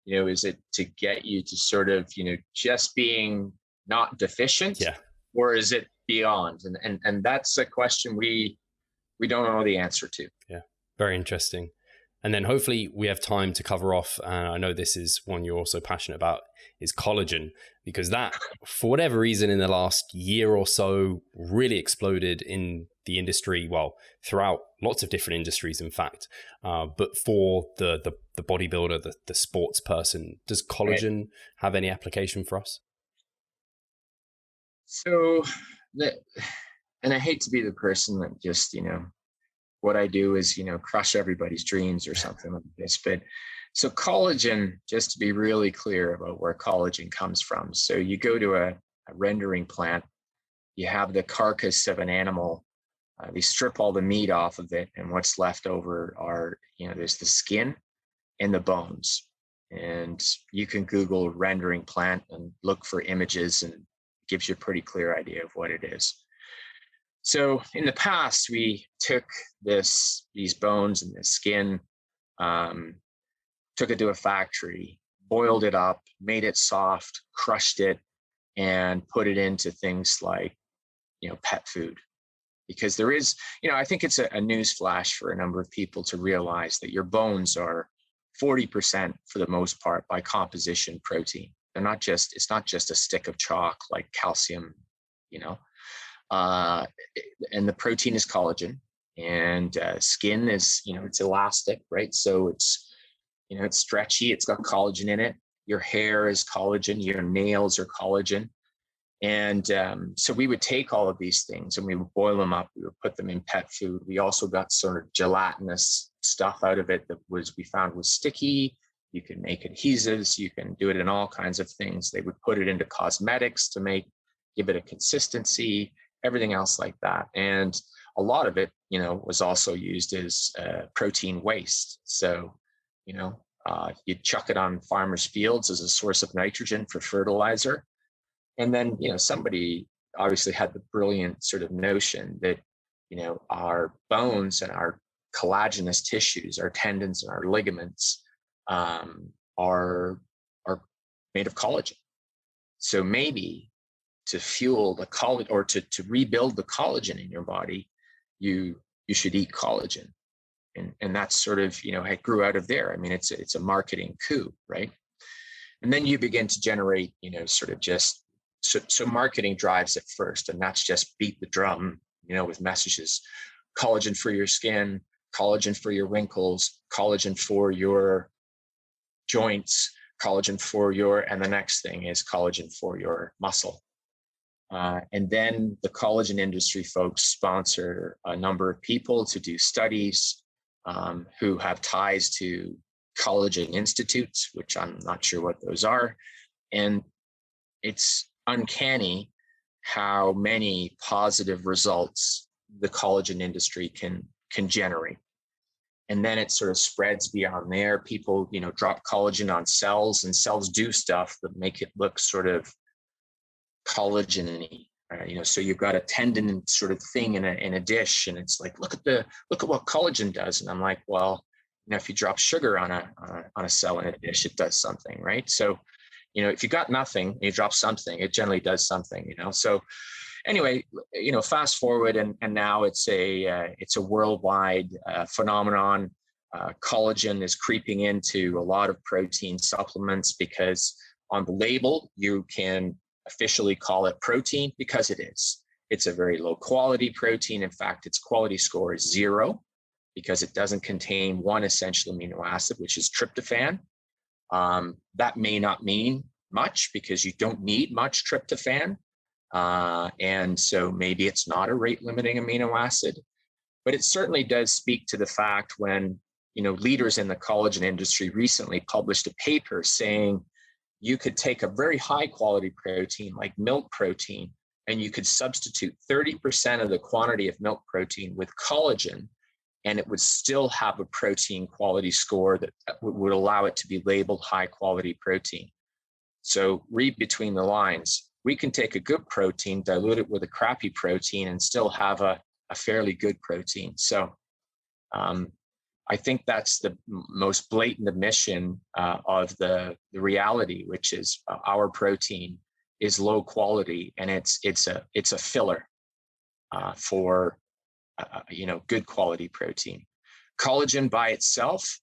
is it to get you to sort of, just being not deficient, or is it beyond? And that's a question we don't know the answer to. Yeah, very interesting. And then hopefully we have time to cover off, and I know this is one you're also passionate about, is collagen, because that, for whatever reason, in the last year or so, really exploded in the industry, well, throughout lots of different industries, in fact. But for the bodybuilder, the sports person, does collagen have any application for us? So, and I hate to be the person that just, what I do is, crush everybody's dreams or something like this. But so collagen, just to be really clear about where collagen comes from. So you go to a rendering plant, you have the carcass of an animal, they strip all the meat off of it, and what's left over are, there's the skin and the bones. And you can Google rendering plant and look for images, and it gives you a pretty clear idea of what it is. So in the past, we took these bones and the skin, took it to a factory, boiled it up, made it soft, crushed it, and put it into things like, pet food. Because there is, I think it's a news flash for a number of people to realize that your bones are 40% for the most part by composition protein. It's not just a stick of chalk like calcium, and the protein is collagen, and skin is, it's elastic, right? So it's, it's stretchy, it's got collagen in it. Your hair is collagen, your nails are collagen. And so we would take all of these things and we would boil them up. We would put them in pet food. We also got sort of gelatinous stuff out of it that we found was sticky. You can make adhesives. You can do it in all kinds of things. They would put it into cosmetics to give it a consistency, everything else like that. And a lot of it, was also used as protein waste. So, you'd chuck it on farmers' fields as a source of nitrogen for fertilizer. And then, somebody obviously had the brilliant sort of notion that, our bones and our collagenous tissues, our tendons and our ligaments are made of collagen. So maybe to fuel the collagen or to rebuild the collagen in your body, you should eat collagen. And that's sort of, it grew out of there. I mean, it's a marketing coup, right? And then you begin to generate, sort of just, so marketing drives it first, and that's just beat the drum, with messages: collagen for your skin, collagen for your wrinkles, collagen for your joints, collagen for and the next thing is collagen for your muscle. And then the collagen industry folks sponsor a number of people to do studies who have ties to collagen institutes, which I'm not sure what those are. And it's uncanny how many positive results the collagen industry can generate. And then it sort of spreads beyond there. People, drop collagen on cells, and cells do stuff that make it look sort of collagen-y. So you've got a tendon sort of thing in a dish, and it's like, look at what collagen does. And I'm like, well, if you drop sugar on a cell in a dish, it does something, right? So, if you got nothing, you drop something, it generally does something, So anyway, fast forward, and now it's a worldwide phenomenon. Collagen is creeping into a lot of protein supplements because on the label, you can officially call it protein because it is. It's a very low quality protein. In fact, its quality score is 0 because it doesn't contain one essential amino acid, which is tryptophan. That may not mean much because you don't need much tryptophan. And so maybe it's not a rate limiting amino acid, but it certainly does speak to the fact when, leaders in the collagen industry recently published a paper saying you could take a very high quality protein like milk protein, and you could substitute 30% of the quantity of milk protein with collagen, and it would still have a protein quality score that would allow it to be labeled high quality protein. So read between the lines. We can take a good protein, dilute it with a crappy protein, and still have a fairly good protein. So I think that's the most blatant admission of the reality, which is our protein is low quality, and it's a filler for good quality protein. Collagen by itself,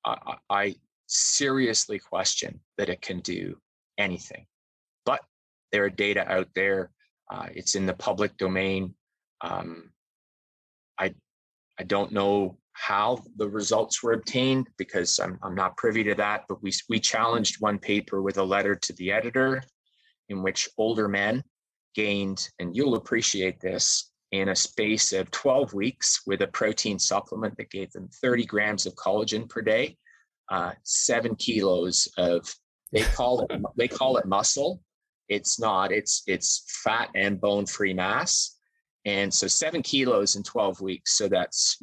I seriously question that it can do anything, but there are data out there. It's in the public domain. I don't know how the results were obtained because I'm not privy to that, but we challenged one paper with a letter to the editor in which older men gained, and you'll appreciate this, in a space of 12 weeks with a protein supplement that gave them 30 grams of collagen per day, 7 kilos of, they call it muscle. It's not, it's fat and bone-free mass. And so 7 kilos in 12 weeks. So that's,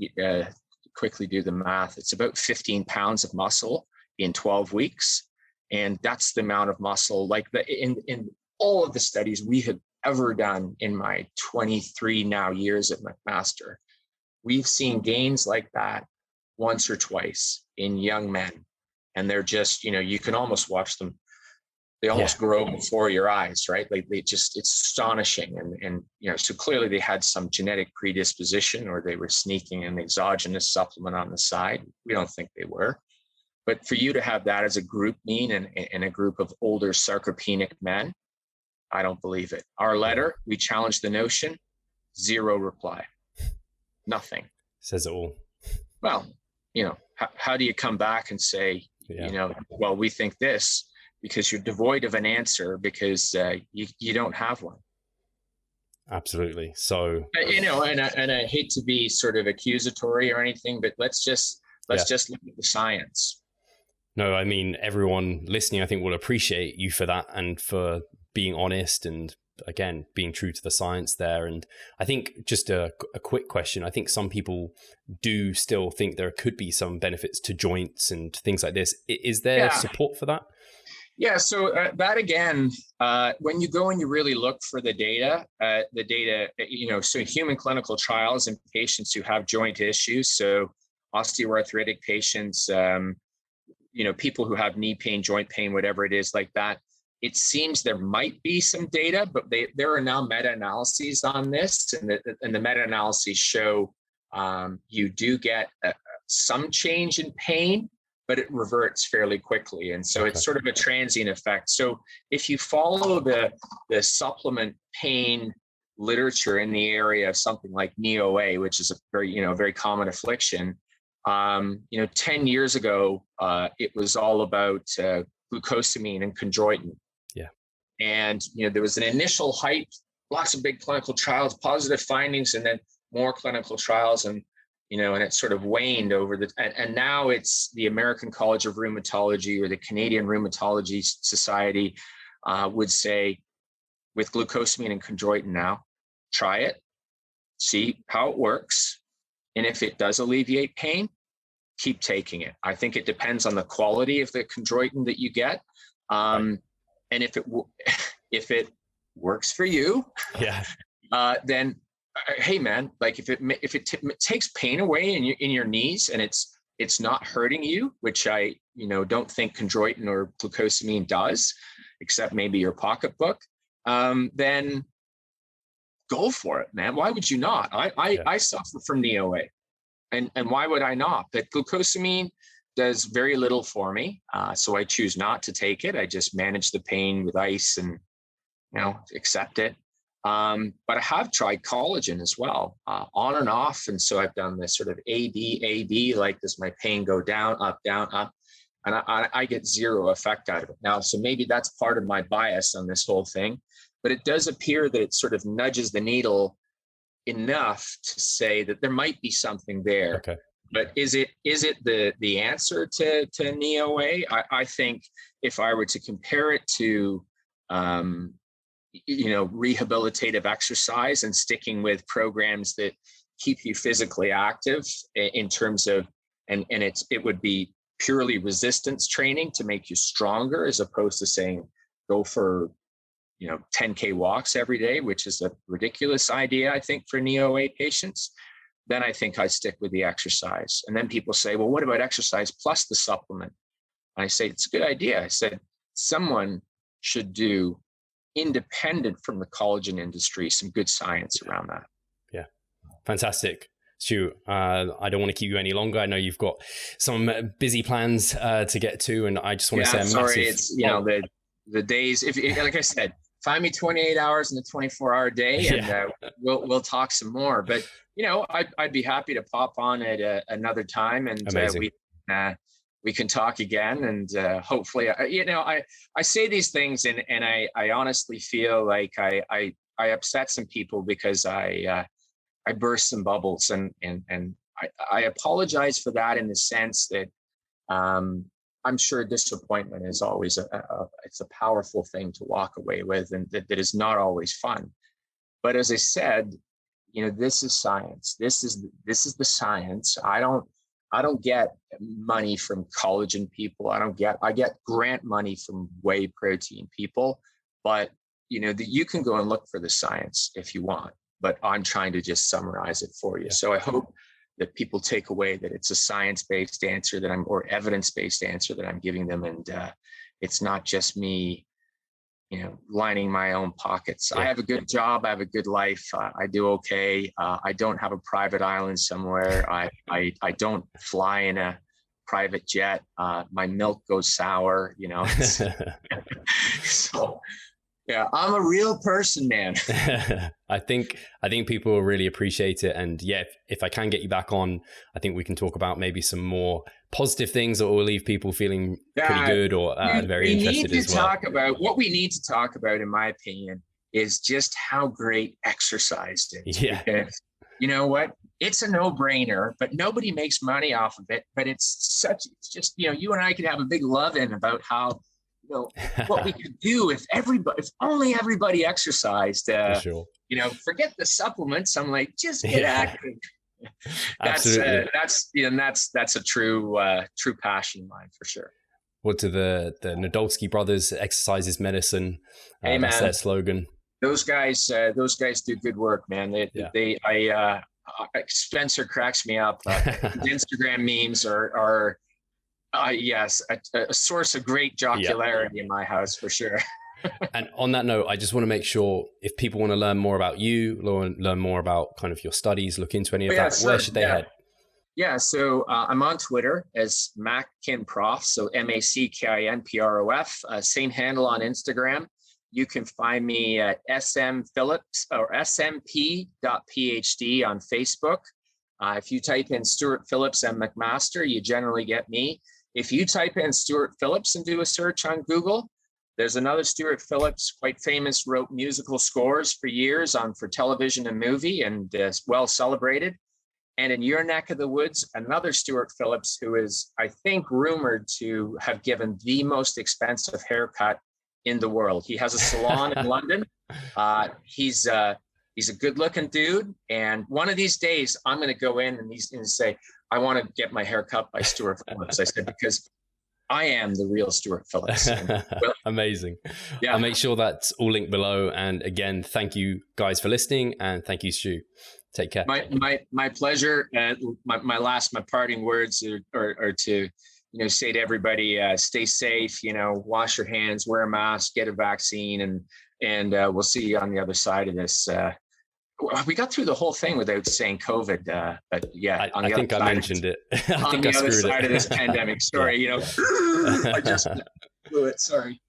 quickly do the math. It's about 15 pounds of muscle in 12 weeks. And that's the amount of muscle, like in all of the studies we have ever done in my 23 now years at McMaster, we've seen gains like that once or twice in young men, and they're just, you can almost watch them. They almost grow before your eyes, right? Like it's astonishing. And so clearly they had some genetic predisposition, or they were sneaking an exogenous supplement on the side. We don't think they were. But for you to have that as a group mean and a group of older sarcopenic men, I don't believe it. Our letter, we challenged the notion, zero reply, nothing. Says it all. Well, how do you come back and say, well, we think this? Because you're devoid of an answer, because you don't have one. Absolutely. So, and I hate to be sort of accusatory or anything, but let's just look at the science. No, I mean, everyone listening, I think, will appreciate you for that and for being honest and, again, being true to the science there. And I think just a quick question. I think some people do still think there could be some benefits to joints and things like this. Is there support for that? Yeah, so that again, when you go and you really look for the data, so human clinical trials in patients who have joint issues, so osteoarthritic patients, people who have knee pain, joint pain, whatever it is like that, it seems there might be some data, but there are now meta-analyses on this, and the meta-analyses show you do get some change in pain, but it reverts fairly quickly. And so it's sort of a transient effect. So if you follow the supplement pain literature in the area of something like EAA, which is a very common affliction, 10 years ago, it was all about glucosamine and chondroitin. Yeah. And, there was an initial hype, lots of big clinical trials, positive findings, and then more clinical trials. And it sort of waned over and now it's the American College of Rheumatology or the Canadian Rheumatology Society would say, with glucosamine and chondroitin now, try it, see how it works. And if it does alleviate pain, keep taking it. I think it depends on the quality of the chondroitin that you get. And if it works for you, then hey man, like if it takes pain away in your knees and it's not hurting you, which I don't think chondroitin or glucosamine does, except maybe your pocketbook, then go for it, man. Why would you not? I suffer from EAA, and why would I not? But glucosamine does very little for me, so I choose not to take it. I just manage the pain with ice and accept it. But I have tried collagen as well, on and off. And so I've done this sort of A-B, like, does my pain go down, up, and I get zero effect out of it now. So maybe that's part of my bias on this whole thing, but it does appear that it sort of nudges the needle enough to say that there might be something there. Okay. But is it the answer to EAA? I think if I were to compare it to, rehabilitative exercise and sticking with programs that keep you physically active in terms of, and it would be purely resistance training to make you stronger, as opposed to saying, go for, 10K walks every day, which is a ridiculous idea, I think, for EAA patients. Then I think I stick with the exercise. And then people say, well, what about exercise plus the supplement? And I say, it's a good idea. I said, someone should do, independent from the collagen industry, some good science around that. Yeah. Fantastic. Stu, I don't want to keep you any longer. I know you've got some busy plans to get to, and I just want to say sorry, it's, the days, if like I said, find me 28 hours in a 24-hour day, and we'll talk some more. But, I'd be happy to pop on at another time, and we can talk again. And hopefully, I say these things, and I honestly feel like I upset some people because I burst some bubbles, and I apologize for that, in the sense that I'm sure disappointment is always it's a powerful thing to walk away with, and that is not always fun. But as I said, this is science. This is the science. I don't get money from collagen people. I get grant money from whey protein people, but you can go and look for the science if you want, but I'm trying to just summarize it for you. So I hope that people take away that it's a science-based answer or evidence-based answer that I'm giving them. And it's not just me, lining my own pockets. Yeah. I have a good job. I have a good life. I do okay. I don't have a private island somewhere. I don't fly in a private jet. My milk goes sour, so yeah, I'm a real person, man. I think people will really appreciate it. And yeah, if I can get you back on, I think we can talk about maybe some more positive things that will leave people feeling pretty good or very interested as well. What we need to talk about, in my opinion, is just how great exercise is. Yeah. Because you know what? It's a no-brainer, but nobody makes money off of it. But it's just, you and I could have a big love-in about how, what we could do if only everybody exercised. For sure. Forget the supplements. I'm like, just get active. Absolutely. That's a true passion of mine for sure. What do the Nadolski brothers? Exercise is medicine. Hey, man. That's their slogan. Those guys do good work, man. Spencer cracks me up. Instagram memes are yes, a source of great jocularity in my house for sure. And on that note, I just want to make sure if people want to learn more about you, learn more about kind of your studies, look into any of that, where should they head? Yeah, so I'm on Twitter as MacKinProf, so MacKinProf. Same handle on Instagram. You can find me at smphillips or smp.phd on Facebook. If you type in Stuart Phillips and McMaster, you generally get me. If you type in Stuart Phillips and do a search on Google, there's another Stuart Phillips, quite famous, wrote musical scores for years for television and movie, and well celebrated. And in your neck of the woods, another Stuart Phillips, who is, I think, rumored to have given the most expensive haircut in the world. He has a salon in London. He's a good-looking dude, and one of these days I'm going to go in and he's going to say, I want to get my hair cut by Stuart Phillips. I said, because I am the real Stuart Phillips. Amazing. Yeah. I'll make sure that's all linked below. And again, thank you guys for listening, and thank you, Stu. Take care. My pleasure. My parting words are to say to everybody, stay safe, wash your hands, wear a mask, get a vaccine, and we'll see you on the other side of this. We got through the whole thing without saying COVID, but yeah. I think I mentioned it. On the other side of this pandemic. Sorry, I just blew it. Sorry.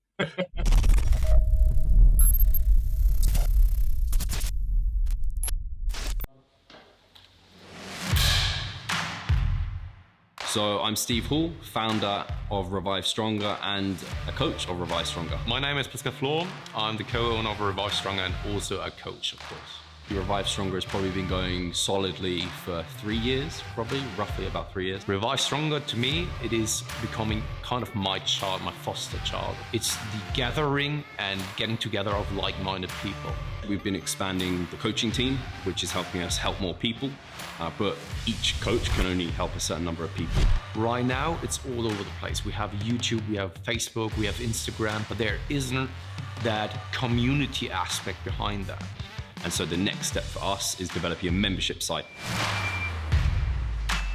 So I'm Steve Hall, founder of Revive Stronger and a coach of Revive Stronger. My name is Pascal Flor. I'm the co-owner of Revive Stronger and also a coach, of course. Revive Stronger has probably been going solidly for 3 years, roughly about 3 years. Revive Stronger, to me, it is becoming kind of my child, my foster child. It's the gathering and getting together of like-minded people. We've been expanding the coaching team, which is helping us help more people, but each coach can only help a certain number of people. Right now, it's all over the place. We have YouTube, we have Facebook, we have Instagram, but there isn't that community aspect behind that. And so the next step for us is developing a membership site.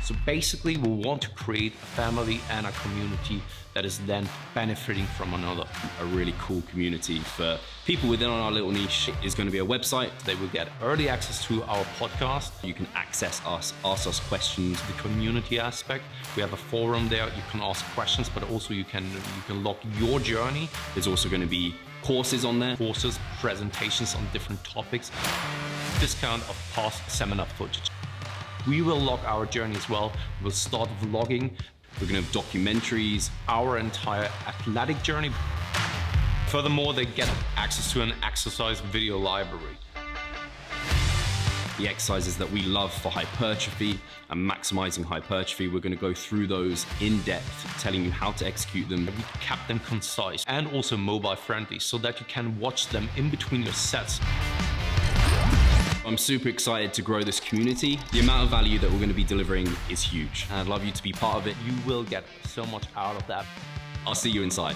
So basically, we want to create a family and a community that is then benefiting from another. A really cool community for people within our little niche is going to be a website. They will get early access to our podcast. You can access us, ask us questions. The community aspect, we have a forum there. You can ask questions, but also you can log your journey. There's also going to be courses on there. Courses, presentations on different topics. Discount of past seminar footage. We will log our journey as well. We'll start vlogging. We're going to have documentaries. Our entire athletic journey. Furthermore, they get access to an exercise video library. The exercises that we love for hypertrophy and maximizing hypertrophy, we're going to go through those in depth, telling you how to execute them. We kept them concise and also mobile friendly so that you can watch them in between your sets. I'm super excited to grow this community. The amount of value that we're going to be delivering is huge, and I'd love you to be part of it. You will get so much out of that. I'll see you inside.